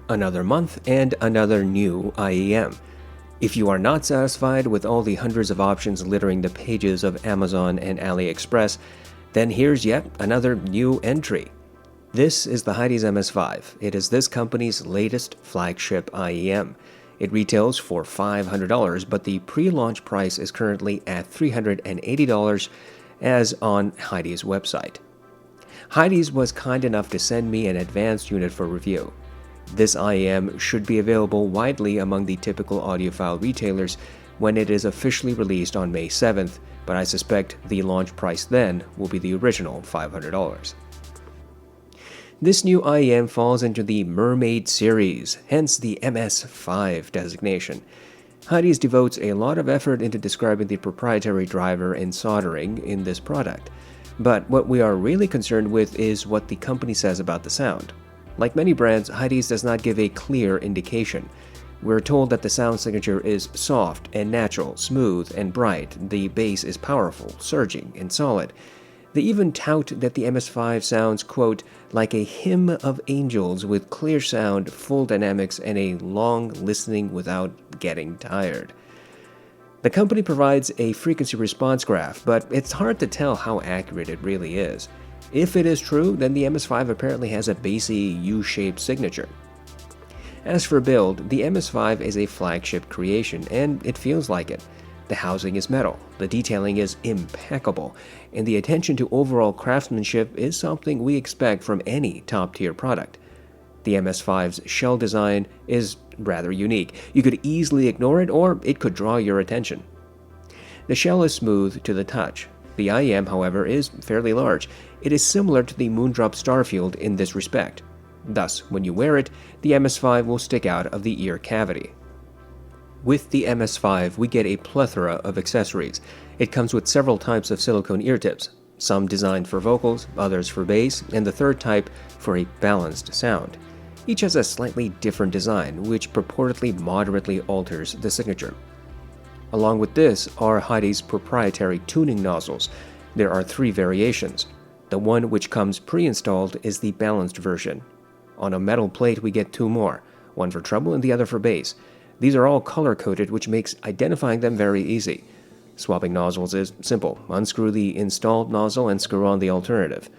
Another month and another new IEM. If you are not satisfied with all the hundreds of options littering the pages of Amazon and AliExpress, then here's yet another new entry. This is the Hidizs MS5. It is this company's latest flagship IEM. It retails for $500, but the pre-launch price is currently at $380 as on Hidizs' website. Hidizs was kind enough to send me an advanced unit for review. This IEM should be available widely among the typical audiophile retailers when it is officially released on May 7th, but I suspect the launch price then will be the original $500. This new IEM falls into the Mermaid series, hence the MS5 designation. Hidizs devotes a lot of effort into describing the proprietary driver and soldering in this product, but what we are really concerned with is what the company says about the sound. Like many brands, Hidizs does not give a clear indication. We're told that the sound signature is soft and natural, smooth and bright. The bass is powerful, surging, and solid. They even tout that the MS5 sounds, quote, like a hymn of angels with clear sound, full dynamics, and a long listening without getting tired. The company provides a frequency response graph, but it's hard to tell how accurate it really is. If it is true, then the MS5 apparently has a bassy U-shaped signature. As for build, the MS5 is a flagship creation, and it feels like it. The housing is metal, the detailing is impeccable, and the attention to overall craftsmanship is something we expect from any top-tier product. The MS5's shell design is rather unique. You could easily ignore it, or it could draw your attention. The shell is smooth to the touch. The IEM, however, is fairly large. It is similar to the Moondrop Starfield in this respect. Thus, when you wear it, the MS5 will stick out of the ear cavity. With the MS5, we get a plethora of accessories. It comes with several types of silicone ear tips, some designed for vocals, others for bass, and the third type for a balanced sound. Each has a slightly different design, which purportedly moderately alters the signature. Along with this are Hidizs' proprietary tuning nozzles. There are 3 variations. The one which comes pre-installed is the balanced version. On a metal plate we get 2 more, one for treble and the other for bass. These are all color-coded, which makes identifying them very easy. Swapping nozzles is simple. Unscrew the installed nozzle and screw on the alternative.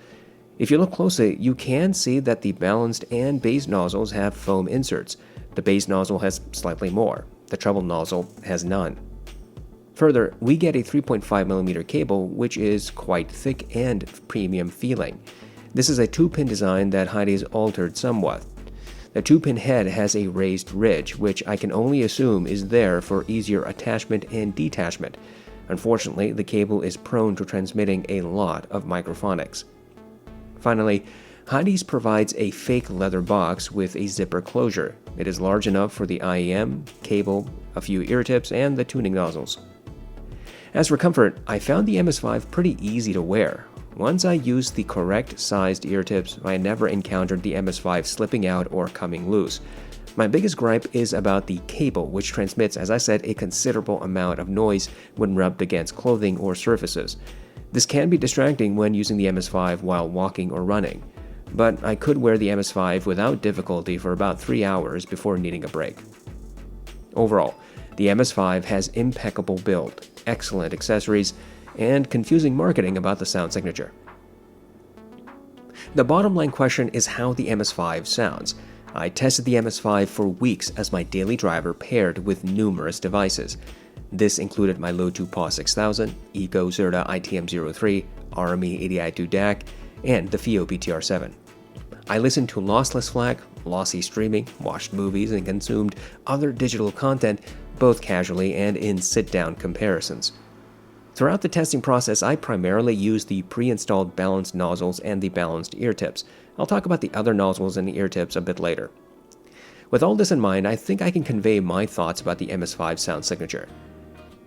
If you look closely, you can see that the balanced and bass nozzles have foam inserts. The bass nozzle has slightly more. The treble nozzle has none. Further, we get a 3.5mm cable, which is quite thick and premium feeling. This is a 2-pin design that Hidizs altered somewhat. The 2-pin head has a raised ridge, which I can only assume is there for easier attachment and detachment. Unfortunately, the cable is prone to transmitting a lot of microphonics. Finally, Hidizs provides a fake leather box with a zipper closure. It is large enough for the IEM, cable, a few ear tips, and the tuning nozzles. As for comfort, I found the MS5 pretty easy to wear. Once I used the correct sized ear tips, I never encountered the MS5 slipping out or coming loose. My biggest gripe is about the cable, which transmits, as I said, a considerable amount of noise when rubbed against clothing or surfaces. This can be distracting when using the MS5 while walking or running, but I could wear the MS5 without difficulty for about 3 hours before needing a break. Overall, the MS5 has impeccable build, excellent accessories, and confusing marketing about the sound signature. The bottom line question is how the MS5 sounds. I tested the MS5 for weeks as my daily driver paired with numerous devices. This included my Lotu PAW 6000, Eco Zerta ITM03, Army ADI2 DAC, and the FIO BTR7. I listened to lossless FLAC, lossy streaming, watched movies, and consumed other digital content, both casually and in sit-down comparisons. Throughout the testing process, I primarily used the pre-installed balanced nozzles and the balanced ear tips. I'll talk about the other nozzles and the ear tips a bit later. With all this in mind, I think I can convey my thoughts about the MS5 sound signature.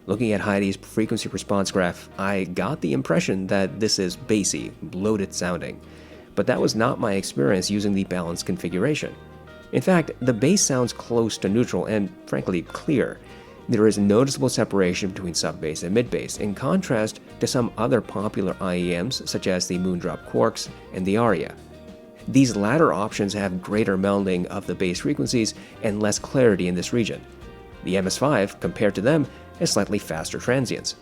Looking at Hidizs' frequency response graph, I got the impression that this is bassy, bloated sounding, but that was not my experience using the balanced configuration. In fact, the bass sounds close to neutral and, frankly, clear. There is noticeable separation between sub-bass and mid-bass, in contrast to some other popular IEMs such as the Moondrop Quarks and the Aria. These latter options have greater melding of the bass frequencies and less clarity in this region. The MS5, compared to them, has slightly faster transients.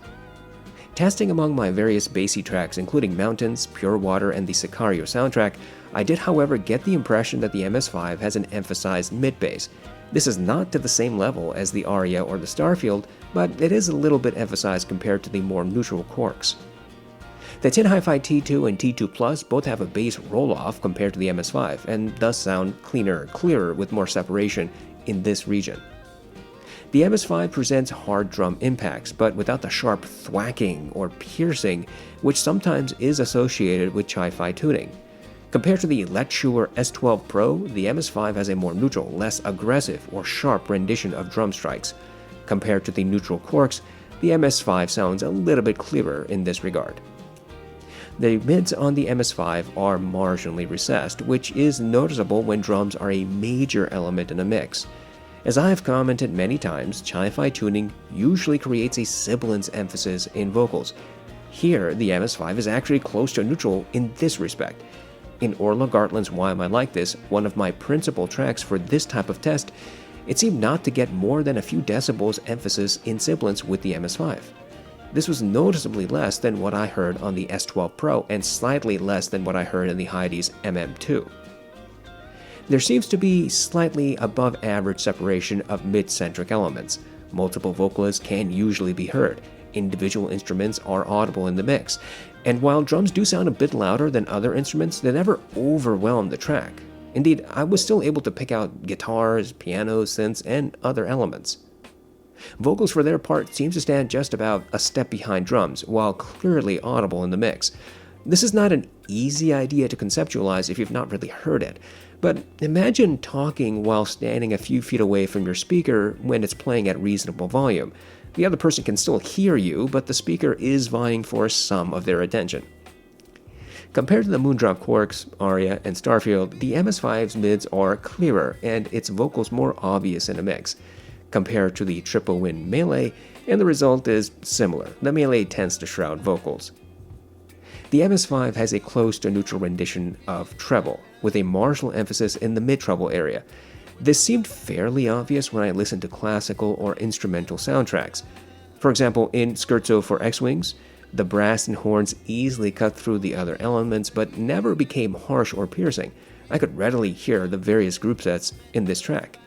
Testing among my various bassy tracks including Mountains, Pure Water, and the Sicario soundtrack, I did however get the impression that the MS5 has an emphasized mid-bass. This is not to the same level as the Aria or the Starfield, but it is a little bit emphasized compared to the more neutral Quarks. The Tin Hi-Fi T2 and T2 Plus both have a bass roll-off compared to the MS5, and thus sound cleaner, clearer with more separation in this region. The MS5 presents hard drum impacts, but without the sharp thwacking or piercing, which sometimes is associated with hi-fi tuning. Compared to the Shure S12 Pro, the MS5 has a more neutral, less aggressive or sharp rendition of drum strikes. Compared to the neutral Quarks, the MS5 sounds a little bit clearer in this regard. The mids on the MS5 are marginally recessed, which is noticeable when drums are a major element in a mix. As I have commented many times, hi-fi tuning usually creates a sibilance emphasis in vocals. Here, the MS5 is actually close to neutral in this respect. In Orla Gartland's Why Am I Like This, one of my principal tracks for this type of test, it seemed not to get more than a few decibels emphasis in sibilance with the MS5. This was noticeably less than what I heard on the S12 Pro and slightly less than what I heard in the Hidizs MM2. There seems to be slightly above average separation of mid-centric elements. Multiple vocalists can usually be heard. Individual instruments are audible in the mix. And while drums do sound a bit louder than other instruments, they never overwhelm the track. Indeed, I was still able to pick out guitars, pianos, synths, and other elements. Vocals for their part seem to stand just about a step behind drums, while clearly audible in the mix. This is not an easy idea to conceptualize if you've not really heard it, but imagine talking while standing a few feet away from your speaker when it's playing at reasonable volume. The other person can still hear you, but the speaker is vying for some of their attention. Compared to the Moondrop Quarks, Aria, and Starfield, the MS5's mids are clearer and its vocals more obvious in a mix. Compared to the Triple Win Melee, and the result is similar. The Melee tends to shroud vocals. The MS5 has a close to neutral rendition of treble, with a marginal emphasis in the mid-treble area. This seemed fairly obvious when I listened to classical or instrumental soundtracks. For example, in Scherzo for X-Wings, the brass and horns easily cut through the other elements but never became harsh or piercing. I could readily hear the various group sets in this track.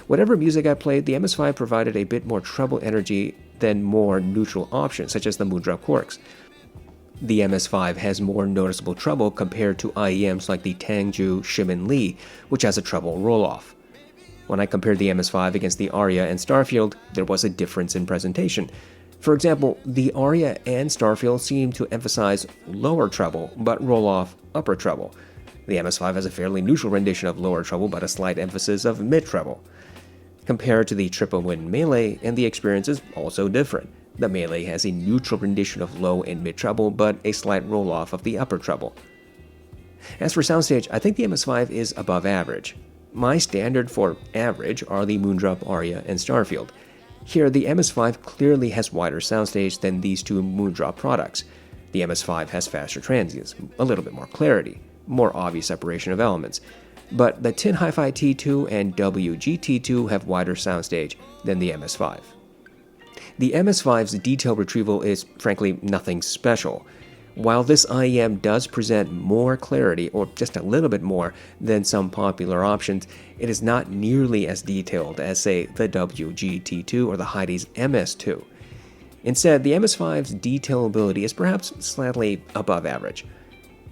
Whatever music I played, the MS5 provided a bit more treble energy than more neutral options, such as the Moondrop Quarks. The MS5 has more noticeable treble compared to IEMs like the Tangju Shimin Lee, which has a treble roll-off. When I compared the MS5 against the Aria and Starfield, there was a difference in presentation. For example, the Aria and Starfield seem to emphasize lower treble, but roll off upper treble. The MS5 has a fairly neutral rendition of lower treble, but a slight emphasis of mid-treble. Compared to the Triple Win Melee, and the experience is also different. The Melee has a neutral rendition of low and mid-treble, but a slight roll-off of the upper treble. As for soundstage, I think the MS5 is above average. My standard for average are the Moondrop, Aria, and Starfield. Here, the MS5 clearly has wider soundstage than these two Moondrop products. The MS5 has faster transients, a little bit more clarity, more obvious separation of elements. But the Tin Hi-Fi T2 and WG-T2 have wider soundstage than the MS5. The MS5's detail retrieval is frankly nothing special. While this IEM does present more clarity, or just a little bit more, than some popular options, it is not nearly as detailed as, say, the WG-T2 or the Hidizs MS2. Instead, the MS5's detailability is perhaps slightly above average.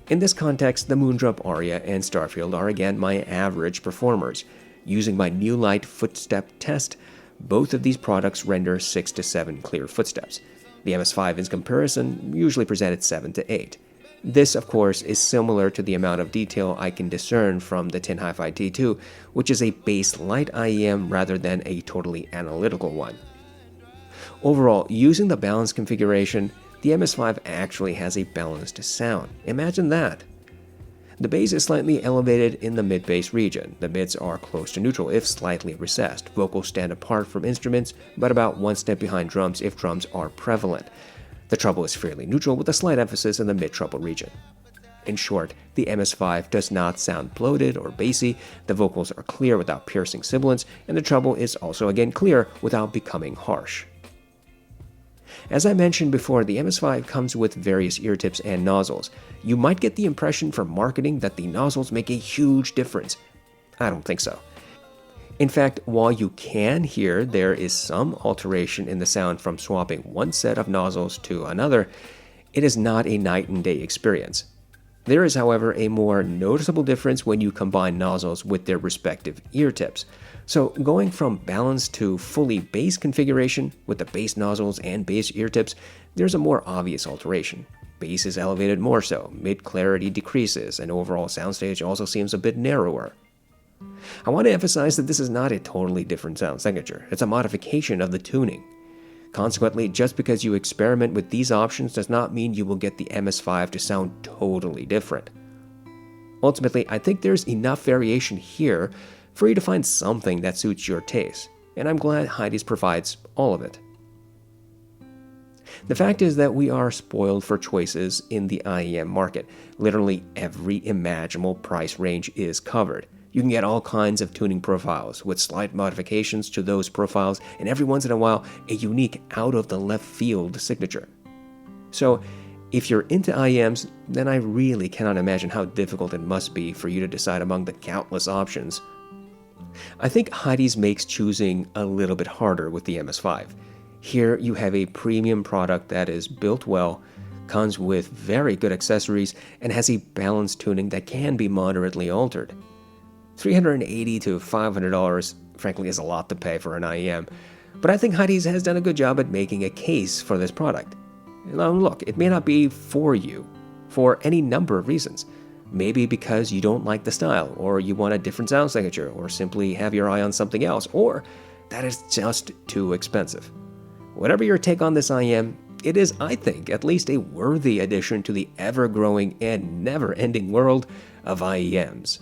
In this context, the Moondrop, Aria, and Starfield are again my average performers. Using my New Light footstep test, both of these products render 6 to 7 clear footsteps. The MS5 in comparison usually presented 7 to 8. This, of course, is similar to the amount of detail I can discern from the Tin Hi-Fi T2, which is a bass light IEM rather than a totally analytical one. Overall, using the balanced configuration, the MS5 actually has a balanced sound. Imagine that. The bass is slightly elevated in the mid-bass region. The mids are close to neutral, if slightly recessed. Vocals stand apart from instruments, but about one step behind drums if drums are prevalent. The treble is fairly neutral with a slight emphasis in the mid-treble region. In short, the MS5 does not sound bloated or bassy, the vocals are clear without piercing sibilants, and the treble is also again clear without becoming harsh. As I mentioned before, the MS5 comes with various ear tips and nozzles. You might get the impression from marketing that the nozzles make a huge difference. I don't think so. In fact, while you can hear there is some alteration in the sound from swapping one set of nozzles to another, it is not a night and day experience. There is, however, a more noticeable difference when you combine nozzles with their respective ear tips. So going from balanced to fully bass configuration with the bass nozzles and bass ear tips, there's a more obvious alteration. Bass is elevated more so, mid-clarity decreases, and overall soundstage also seems a bit narrower. I want to emphasize that this is not a totally different sound signature, it's a modification of the tuning. Consequently, just because you experiment with these options does not mean you will get the MS5 to sound totally different. Ultimately, I think there's enough variation here for you to find something that suits your taste, and I'm glad Hidizs provides all of it. The fact is that we are spoiled for choices in the IEM market. Literally every imaginable price range is covered. You can get all kinds of tuning profiles with slight modifications to those profiles, and every once in a while, a unique out-of-the-left-field signature. So, if you're into IEMs, then I really cannot imagine how difficult it must be for you to decide among the countless options. I think Hidizs makes choosing a little bit harder with the MS5. Here you have a premium product that is built well, comes with very good accessories, and has a balanced tuning that can be moderately altered. $380 to $500 frankly is a lot to pay for an IEM, but I think Hidizs has done a good job at making a case for this product. Now look, it may not be for you, for any number of reasons. Maybe because you don't like the style, or you want a different sound signature, or simply have your eye on something else, or that is just too expensive. Whatever your take on this IEM, it is, I think, at least a worthy addition to the ever-growing and never-ending world of IEMs.